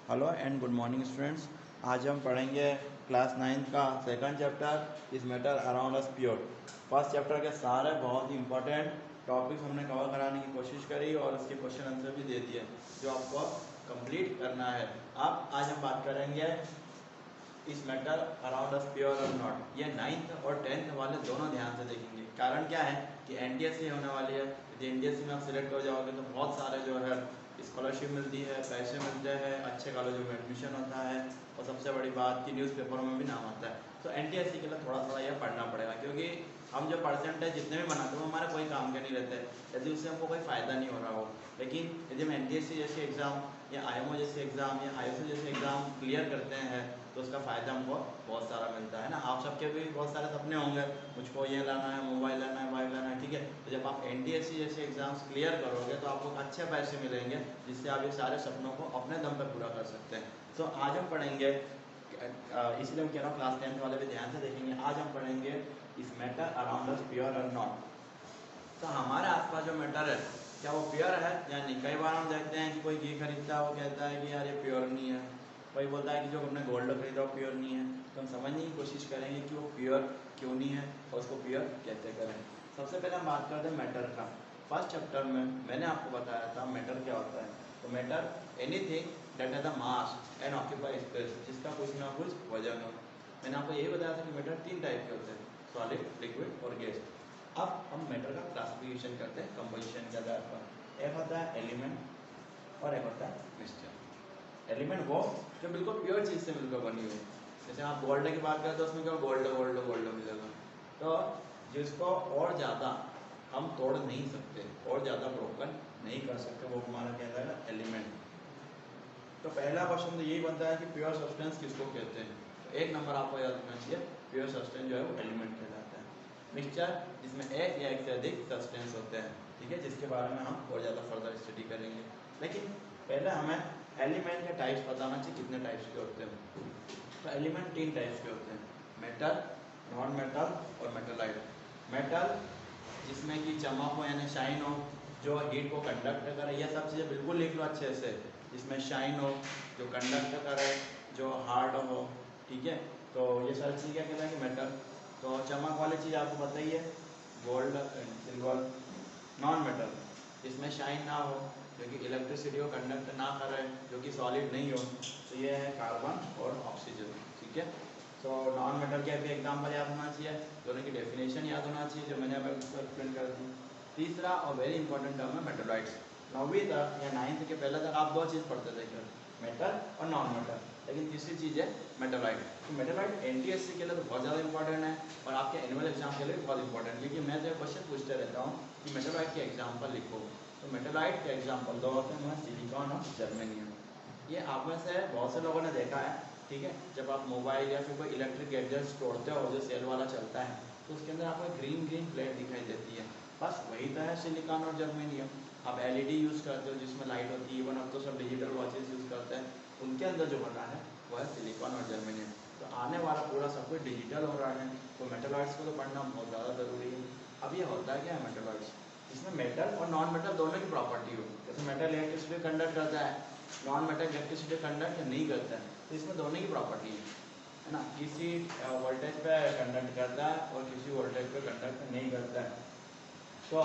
Hello and good morning students. आज हम पढ़ेंगे क्लास 9 का सेकंड चैप्टर इस matter around us pure. First chapter के सारे बहुत ही इंपॉर्टेंट टॉपिक्स हमने कवर कराने की कोशिश करी और उसके क्वेश्चन आंसर भी दे दिए जो आपको कंप्लीट करना है। अब आज हम बात करेंगे इस मैटर अराउंड अस प्योर और नॉट। ये 9th और 10th वाले दोनों ध्यान से देखेंगे। कारण क्या है कि एनटीएससी होने वाली है। यदि एनटीएससी में आप सिलेक्ट हो जाओगे तो बहुत सारे जो है स्कॉलरशिप मिलती है, पैसे मिलते हैं, अच्छे कॉलेजों में एडमिशन होता है और सबसे बड़ी बात कि न्यूज़पेपरों में भी नाम आता है। तो एनटीएससी के लिए थोड़ा थोड़ा यह पढ़ना पड़ेगा क्योंकि हम जो परसेंटेज जितने भी बनाते हैं वो हमारे कोई काम के नहीं रहते यदि उससे हमको कोई फ़ायदा नहीं हो रहा हो। लेकिन यदि हम एनटीएससी जैसे एग्ज़ाम या आईएमओ जैसे एग्ज़ाम या आईएसओ जैसे एग्ज़ाम क्लियर करते हैं तो उसका फ़ायदा हमको बहुत सारा मिलता है ना। आप सबके भी बहुत सारे सपने होंगे, मुझको ये लाना है, मोबाइल लाना है, वाइफ लाना है, ठीक है। तो जब आप एनटीएससी जैसे एग्ज़ाम्स क्लियर करोगे तो आपको अच्छे पैसे मिलेंगे जिससे आप ये सारे सपनों को अपने दम पर पूरा कर सकते हैं। तो आज हम पढ़ेंगे, इसलिए मैं कह रहा हूँ क्लास 10th वाले भी ध्यान से देखेंगे। आज हम पढ़ेंगे इस मैटर अराउंड अस प्योर और नॉट। तो हमारे आसपास जो मैटर है क्या वो प्योर है या नहीं। कई बार हम देखते हैं कि कोई घी खरीदता है, वो कहता है कि यार ये प्योर नहीं है। कोई बोलता है कि जो हमने गोल्ड खरीदा वो प्योर नहीं है। तो हम समझने की कोशिश करेंगे कि वो प्योर क्यों नहीं है और उसको प्योर कैसे करें। सबसे पहले हम बात करते हैं मैटर का। फर्स्ट चैप्टर में मैंने आपको बताया था मैटर क्या होता है। तो matter anything that has the mass and occupy space, जिसका कुछ ना कुछ वजन हो। मैंने आपको यही बताया था कि मैटर 3 टाइप के होते हैं, सॉलिड, लिक्विड और गैस। अब हम मैटर का क्लासिफिकेशन करते हैं कंपोजिशन के आधार पर। एक होता है एलिमेंट और एक होता है मिक्सचर। एलिमेंट वो जो बिल्कुल प्योर चीज़ से मिलकर बनी हुई, जैसे आप गोल्ड की बात करें तो उसमें क्या गोल्ड गोल्ड गोल्ड मिलेगा। तो जिसको और ज़्यादा हम तोड़ नहीं सकते और ज़्यादा ब्रोकन नहीं कर सकते वो हमारा कहलाएगा एलिमेंट। तो पहला क्वेश्चन तो यही बनता है कि प्योर सब्सटेंस किसको कहते हैं। तो एक नंबर आपको याद रखना चाहिए, प्योर सब्सटेंस जो है वो एलिमेंट कहलाता है। मिक्सचर जिसमें एक या एक से अधिक सब्सटेंस होते हैं, ठीक है, जिसके बारे में हम और ज़्यादा फर्दर स्टडी करेंगे। लेकिन पहले हमें एलिमेंट के टाइप्स बताना चाहिए कितने टाइप्स के होते हैं। तो एलिमेंट 3 टाइप्स के होते हैं, मेटल, नॉन मेटल और मेटलाइट। मेटल जिसमें कि चमक हो यानी शाइन हो, जो हीट को कंडक्ट करे, यह सब चीज़ें बिल्कुल लिख लो अच्छे से। जिसमें शाइन हो, जो कंडक्ट करे, जो हार्ड हो, ठीक है। तो ये सारी चीज़ क्या कहता है कि मेटल। तो चमक वाली चीज़ आपको बताइए, गोल्ड, सिल्वर। नॉन मेटल जिसमें शाइन ना हो, जो कि इलेक्ट्रिसिटी को कंडक्ट ना करे, जो कि सॉलिड नहीं हो, तो ये है कार्बन और ऑक्सीजन, ठीक है। तो नॉन मेटल के भी एग्जाम्पल याद होना चाहिए, दोनों की डेफिनेशन याद होना चाहिए जो मैंने अभी एक्सप्लेन कर दी। तीसरा और वेरी इंपॉर्टेंट टर्म है मेटलॉइड्स। 9वीं तक या 9th के पहले तक आप 2 चीज़ पढ़ते थे, मेटल और नॉन मेटल, लेकिन तीसरी चीज़ है मेटलॉइड। तो मेटलॉइड एनटीएससी के लिए तो बहुत ज़्यादा इंपॉर्टेंट है और आपके एनुअल एग्जाम के लिए बहुत इंपॉर्टेंट है, क्योंकि मैं जो क्वेश्चन पूछते रहता हूँ कि मेटलॉइड के एग्जाम्पल लिखो। तो मेटलॉइड के एग्जाम्पल 2 होते हैं, सिलिकॉन और जर्मेनियम। ये आप में से बहुत से लोगों ने देखा है, ठीक है। जब आप मोबाइल या फिर कोई इलेक्ट्रिक गैजेट्स तोड़ते हो जो सेल वाला चलता है तो उसके अंदर आपको ग्रीन ग्रीन प्लेट दिखाई देती है, बस वही तो है सिलिकॉन और जर्मेनियम। आप एलईडी यूज़ करते हो जिसमें लाइट होती है, इवन अब तो सब डिजिटल वॉचेस यूज़ करते हैं, उनके अंदर जो बना है वो है सिलिकॉन और जर्मेनियम। तो आने वाला पूरा सब कुछ डिजिटल हो रहा है, तो मेटलॉइड्स को तो पढ़ना बहुत ज़्यादा ज़रूरी है। अब ये होता है क्या है मेटलॉइड्स, इसमें मेटल और नॉन मेटल दोनों की प्रॉपर्टी हो। जैसे मेटल इलेक्ट्रिसिटी कंडक्ट करता है, नॉन मेटल इलेक्ट्रिसिटी कंडक्ट नहीं करता है, तो इसमें दोनों की प्रॉपर्टी है ना। किसी वोल्टेज पे कंडक्ट करता है और किसी वोल्टेज पे कंडक्ट नहीं करता है। तो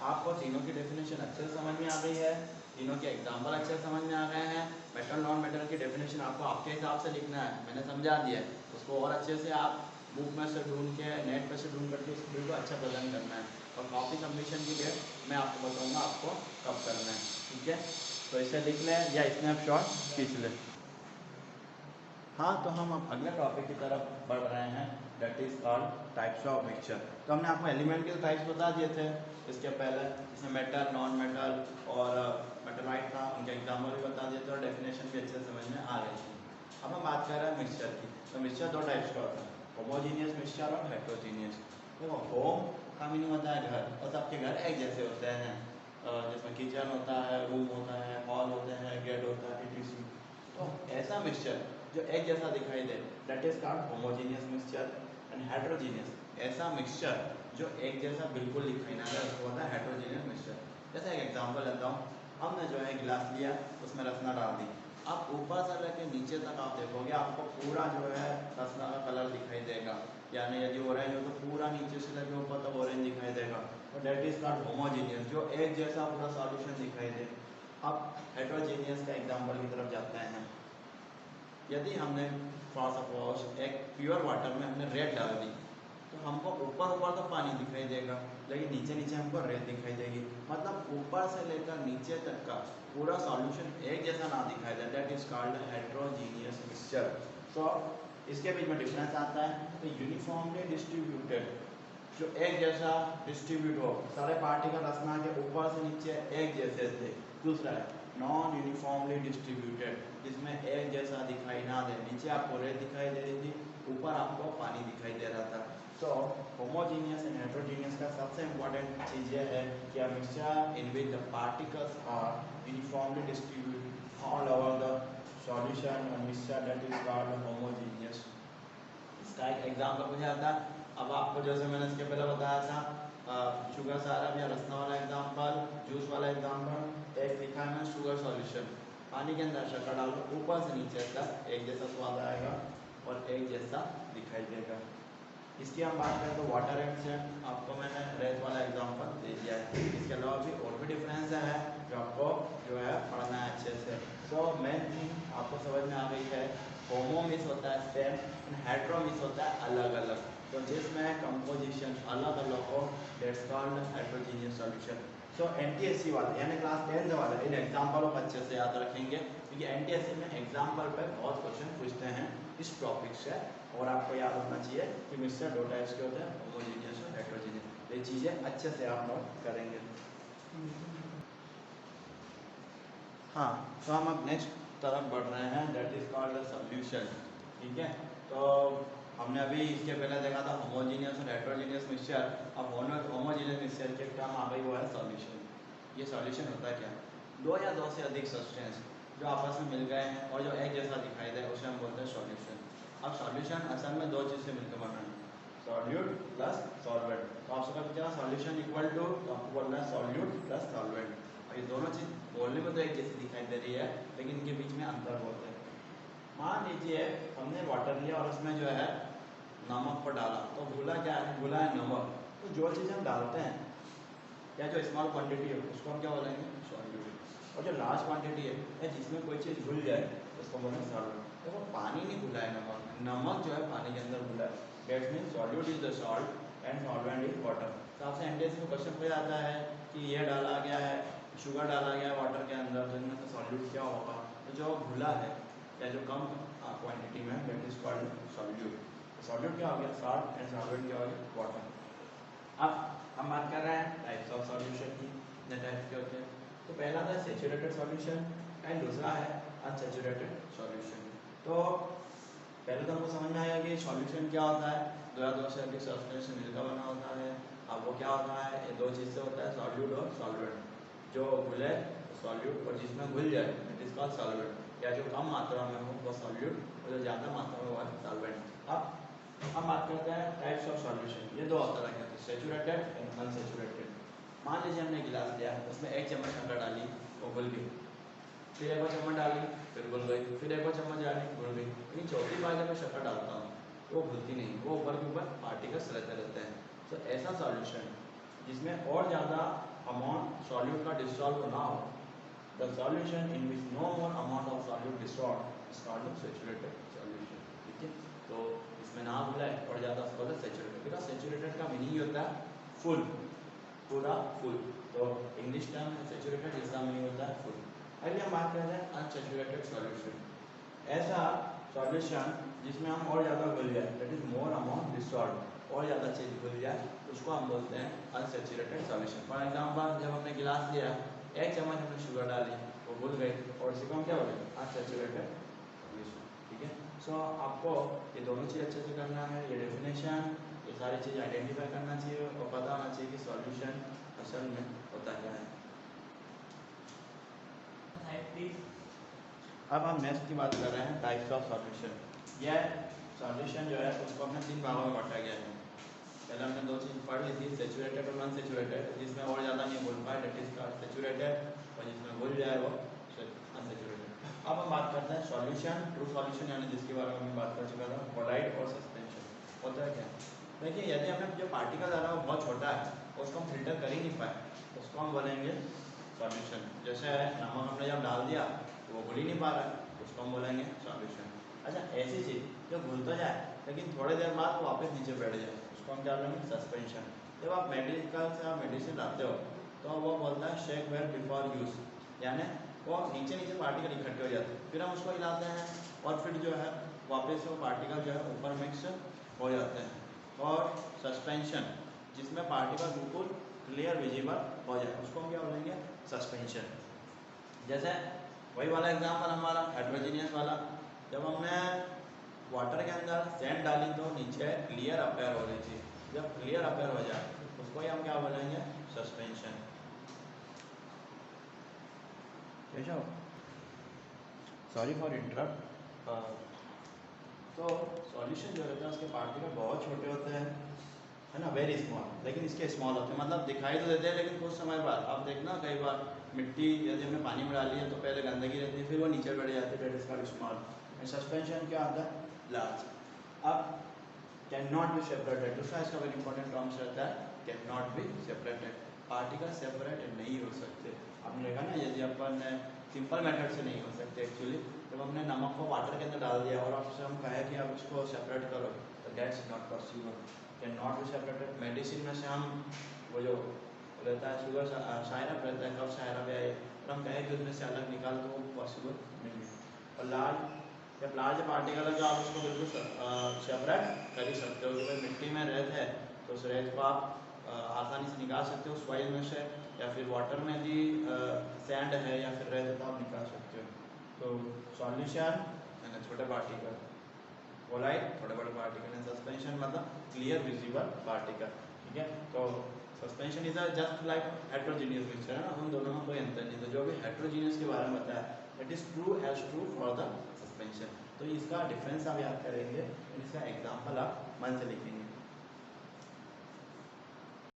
आपको तीनों की डेफिनेशन अच्छे से समझ में आ गई है, तीनों के एग्जाम्पल अच्छे से समझ में आ गए हैं। मेटल नॉन मेटल की डेफिनेशन आपको आपके हिसाब से लिखना है, मैंने समझा दिया है। उसको और अच्छे से आप बुक में से ढूंढ के, नेट पर से ढूंढ करके उसको बिल्कुल अच्छा प्रेजेंट करना है। और कॉपी सबमिशन की डेट मैं आपको बताऊँगा आपको कब करना है, ठीक है। तो इसे लिख लें या स्नैपशॉट खींच लें। हाँ, तो हम अब अगले टॉपिक की तरफ बढ़ रहे हैं, that is called types of mixture. तो हमने आपको एलिमेंट के टाइप्स बता दिए थे इसके पहले, जिसमें मेटल, नॉन मेटल और मेटलाइट था, उनके एग्जाम्पल भी बता दिए थे और डेफिनेशन भी अच्छे समझ में आ गई थी। अब हम बात कर रहे हैं मिक्सचर की। तो मिक्सचर 2 टाइप्स का होता है, होमोजीनियस मिक्सचर और हेट्रोजीनियस। देखो, होम का मीनिंग होता है घर, और सबके घर एक जैसे होते हैं, जिसमें किचन होता है, रूम होता है, हॉल होते हैं, गेट होता है, etc। तो ऐसा मिक्सचर जो एक जैसा दिखाई दे, that is called homogeneous mixture. And heterogeneous, ऐसा मिक्सचर जो एक जैसा बिल्कुल दिखाई ना दे, उसको होता है हेट्रोजीनियस मिक्सचर। जैसे एक एग्जांपल लेता हूँ, हमने जो है गिलास लिया, उसमें रसना डाल दी, आप ऊपर से लेके नीचे तक आप देखोगे आपको पूरा जो है रसना का कलर दिखाई देगा, यानी यदि ऑरेंज हो तो पूरा नीचे से लेके ऊपर तक ऑरेंज दिखाई देगा, तो डेट इज कॉल्ड होमोजीनियस, जो एक जैसा पूरा सॉल्यूशन दिखाई दे। अब हेटेरोजीनियस का एग्जांपल की तरफ जाते हैं। यदि हमने फॉर सपोज एक प्योर वाटर में हमने रेड डाल दी, तो हमको ऊपर ऊपर तो पानी दिखाई देगा, लेकिन नीचे नीचे हमको रेड दिखाई देगी। मतलब ऊपर से लेकर नीचे तक का पूरा सॉल्यूशन एक जैसा ना दिखाई दे, that is called heterogeneous mixture. तो इसके बीच में डिफरेंस आता है, तो यूनिफॉर्मली डिस्ट्रीब्यूटेड, जो एक जैसा डिस्ट्रीब्यूट हो, सारे पार्टिकल रचना के ऊपर से नीचे एक जैसे थे। दूसरा है नॉन यूनिफॉर्मली डिस्ट्रीब्यूटेड, जिसमें एक जैसा दिखाई ना दे, नीचे आपको रेड दिखाई दे रही थी, ऊपर आपको पानी दिखाई दे रहा था। तो होमोजीनियस एंड हेटेरोजीनियस का सबसे इम्पोर्टेंट चीज़ यह है कि a mixture in which the particles are uniformly distributed all over the solution or mixture, that is called homogeneous। इसका एक एग्जाम्पल मुझे आता है, अब आपको जैसे मैंने इसके पहले बताया था शुगर सारप या रसना वाला एग्जाम्पल, जूस वाला एग्जाम्पल, एक लिखा है मैंने शुगर सॉल्यूशन, पानी के अंदर शक्कर डालो, ऊपर से नीचे तक एक जैसा स्वाद आएगा और एक जैसा दिखाई देगा। इसकी हम बात करें तो वाटर एक्सेंट, आपको मैंने रेत वाला एग्जांपल दे दिया है। इसके अलावा भी और भी डिफरेंस है जो आपको जो है पढ़ना है अच्छे से। तो मेन थिंग आपको समझ में आ गई है, होमो मिस होता है सेम एंड हेटेरो मिस होता है अलग अलग, तो जिसमें कंपोजिशन अलग अलग हो, दैट्स कॉल्ड हेटेरोजीनियस सॉल्यूशन। तो एनटीएससी वाले यानी क्लास 10 वाले इन एग्जाम्पलों को अच्छे से याद रखेंगे, क्योंकि एनटीएससी में एग्जाम्पल पर बहुत क्वेश्चन पूछते हैं इस टॉपिक से, और आपको याद होना चाहिए कि मिक्सचर दो टाइप्स के होते हैं, होमोजीनियस और हेटेरोजीनियस। ये चीज़ें अच्छे से आप नोट करेंगे। हाँ, तो हम अब नेक्स्ट तरफ बढ़ रहे हैं, दैट इज कॉल्ड सॉल्यूशन। ठीक है, तो हमने अभी इसके पहले देखा था होमोजीनियस और हेटेरोजीनियस मिक्सचर। अब होमोजीनियस मिक्सचर के टर्म आ गई, वो है सॉल्यूशन। ये सॉल्यूशन होता है क्या, दो या दो से अधिक सब्सटेंस जो आपस में मिल गए हैं और जो एक जैसा दिखाई दे, उसे हम बोलते हैं सॉल्यूशन। अब सॉल्यूशन असल में दो चीज़ से मिलकर बना है, सॉल्यूट प्लस सॉल्वेंट। तो आपसे कहा क्या सॉल्यूशन इक्वल टू, तो आपको बोलना है सॉल्यूट प्लस सॉल्वेंट। और ये दोनों चीज़ बोलने में तो एक जैसी दिखाई दे रही है, लेकिन इनके बीच में अंतर बोलते हैं। मान लीजिए हमने वाटर लिया और उसमें जो है नमक को डाला, तो घुला क्या है, घुला है नमक। तो जो चीज़ हम डालते हैं या जो स्मॉल क्वांटिटी है उसको हम क्या बोलेंगे, सॉल्यूट। और जो लार्ज क्वांटिटी है या जिसमें कोई चीज़ घुल जाए उसको बोलेंगे सॉल्यूट। देखो पानी नहीं घुला है, नमक जो है पानी के अंदर घुला है, that means solute is the salt and solvent is water. तो आपसे एनटीएससी में क्वेश्चन पूछा जाता है कि ये डाला गया है, शुगर डाला गया है वाटर के अंदर, तो इनमें से सॉल्यूट क्या होगा, तो जो घुला है या जो कम क्वांटिटी में, that is called solute. Solute क्या हो गया, सॉल्ट एंड सॉल्वेंट क्या हो गया, वाटर। अब हम बात कर रहे हैं टाइप्स ऑफ सॉल्यूशन की, कितने टाइप्स के होते हैं। तो पहला था सैचुरेटेड सॉल्यूशन एंड दूसरा है अनसैचुरेटेड सॉल्यूशन। तो पहले तो हमको समझ में आएगा कि सॉल्यूशन क्या होता है, दो या दो से अधिक सब्सटेंस से मिलकर बना होता है। अब वो क्या होता है, ये दो चीज़ से होता है, सॉल्यूट और सॉल्वेंट। जो घुले सॉल्यूट और जिसमें घुल जाए इट इज कॉल्ड सॉल्वेंट, या जो कम मात्रा में हो वो सॉल्यूट और जो ज़्यादा मात्रा में वो है सॉल्वेंट। अब हम बात करते हैं टाइप्स ऑफ सॉल्यूशन। ये दो तरह के होते हैं, सैचुरेटेड एंड अनसैचुरेटेड। मान लीजिए हमने गिलास लिया, उसमें एक चम्मच शक्कर डाली, वो घुल गई, फिर एक और चम्मच डाली, फिर घुल गई, फिर एक और चम्मच डाली, घुल गई। लेकिन चौथी बार जब मैं शक्कर डालता हूँ तो वो घुलती नहीं, वो ऊपर के ऊपर पार्टिकल्स रहते रहते हैं। तो ऐसा सॉल्यूशन जिसमें और ज़्यादा अमाउंट सॉल्यूट का डिसॉल्व ना हो, the solution in which no more amount of solute dissolve is called saturated solution. ठीक है, तो इसमें ना घुला है और ज़्यादा उसको सैचुरेटेड। बिकॉज सैचुरेटेड का मीनिंग होता है फुल, पूरा फुल। तो इंग्लिश टर्म सैचुरेटेड, इसका मीनिंग होता है फुल। अभी हम बात करते हैं अनसैचुरेटेड सॉल्यूशन। ऐसा सॉल्यूशन जिसमें हम और ज़्यादा घुल जाए, that is more amount dissolve, और ज़्यादा चीज़ घुल जाए, उसको हम बोलते हैं अनसैचुरेटेड सॉल्यूशन। फॉर एग्जांपल जब हमने गिलास लिया, एक चम्मच हमने शुगर डाली, वो घुल गई, और इसी को हम क्या बोलेंगे, अनसैचुरेटेड सॉल्यूशन। ठीक है, सो आपको ये दोनों चीज़ अच्छे से करना है, ये डेफिनेशन, ये सारी चीज़ आइडेंटिफाई करना चाहिए और पता होना चाहिए कि सॉल्यूशन असल में होता क्या है। अब हम नेक्स्ट की बात कर रहे हैं टाइप्स ऑफ सॉल्यूशन। यह सॉल्यूशन जो है उसको हमने तीन भागों में बांटा गया है। पहले हमने दो चीज़ पढ़ ली थी, सैचुरेटेड और अनसैचुरेटेड, जिसमें और ज़्यादा नहीं घुल पाए दैट इज कॉल्ड सैचुरेटेड, और जिसमें घुल जाए वो अनसैचुरेटेड। अब हम बात करते हैं सॉल्यूशन, ट्रू सॉल्यूशन यानी जिसके बारे में मैं बात कर चुका था, कोलाइड और सस्पेंशन। होता है क्या, देखिए यदि हमें जो पार्टिकल आ रहा है वो बहुत छोटा है, उसको हम फिल्टर कर ही नहीं पाए, तो उसको हम बोलेंगे सॉल्यूशन। जैसे नमक हमने जब डाल दिया तो वो घुल ही नहीं पा रहा है, तो उसको हम बोलेंगे सॉल्यूशन। अच्छा, ऐसी चीज़ जो घुल तो जाए लेकिन थोड़ी देर बाद वापस नीचे बैठ जाए, उसको हम क्या बोलेंगे सस्पेंशन। जब आप मेडिकल से आप मेडिसिन लाते हो तो वो बोलता है शेक वेल बिफोर यूज़, यानी वो नीचे नीचे पार्टिकल इकट्ठे हो जाते हैं, फिर हम उसको हिलाते हैं और फिर जो है वापस वो पार्टिकल जो है ऊपर मिक्स हो जाते हैं। और सस्पेंशन जिसमें पार्टिकल बिल्कुल क्लियर विजिबल हो जाए, उसको हम क्या बोलेंगे सस्पेंशन। जैसे वही वाला एग्जाम्पल हमारा हेट्रोजीनियस वाला, जब हमने वाटर के अंदर सैंड डाली तो नीचे क्लियर अपेयर हो रही थी, जब क्लियर अपेयर हो जाए उसको ही हम क्या बोलेंगे सस्पेंशन। Sorry for interrupt. तो सॉल्यूशन जो रहता है उसके पार्टिकल बहुत छोटे होते हैं, है ना, वेरी स्मॉल, लेकिन इसके स्मॉल होते हैं, मतलब दिखाई तो देते हैं लेकिन कुछ समय बाद आप देखना कई बार मिट्टी यदि हमने पानी में डाली है तो पहले गंदगी रहती है, फिर वो नीचे बैठ जाती है, that is called small. Suspension क्या आता है लार्ज। अब कैन नॉट बी सेपरेटेड, दूसरा इसका वेरी इंपॉर्टेंट टर्म्स रहता है can not be separated, particle separate नहीं हो सकते। आपने देखा ना, यदि अपन सिंपल मेथड से नहीं हो सकते एक्चुअली, जब हमने नमक को वाटर के अंदर डाल दिया और आपसे हम कहे कि आप इसको सेपरेट करो तो that's not possible, can not be separated. Medicine में से हम वो जो रहता है शुगर सायरप रहता है, कफ सायरप है, और हम कहें कि उसमें से अलग निकाल तो पॉसिबल नहीं है। और जब लार्ज पार्टिकल है जो आप उसको बिल्कुल सेपरेट कर ही सकते हो, कि भाई मिट्टी में रेत है तो उस रेत को आप आसानी से निकाल सकते हो सॉइल में से, या फिर वाटर में भी सैंड है या फिर रेत तो आप निकाल सकते हो। तो सॉल्यूशन यानी छोटे पार्टिकल, कोलाइड थोड़े बड़े पार्टिकल हैं, सस्पेंशन मतलब क्लियर विजिबल पार्टिकल, ठीक है। तो suspension is just like heterogeneous mixture, है ना, उन दोनों में कोई अंतर नहीं। तो जो भी हेट्रोजीनियस के बारे में बताया that is true as true for the suspension. तो इसका डिफरेंस आप याद करेंगे, इसका एग्जाम्पल आप मन से लिखेंगे।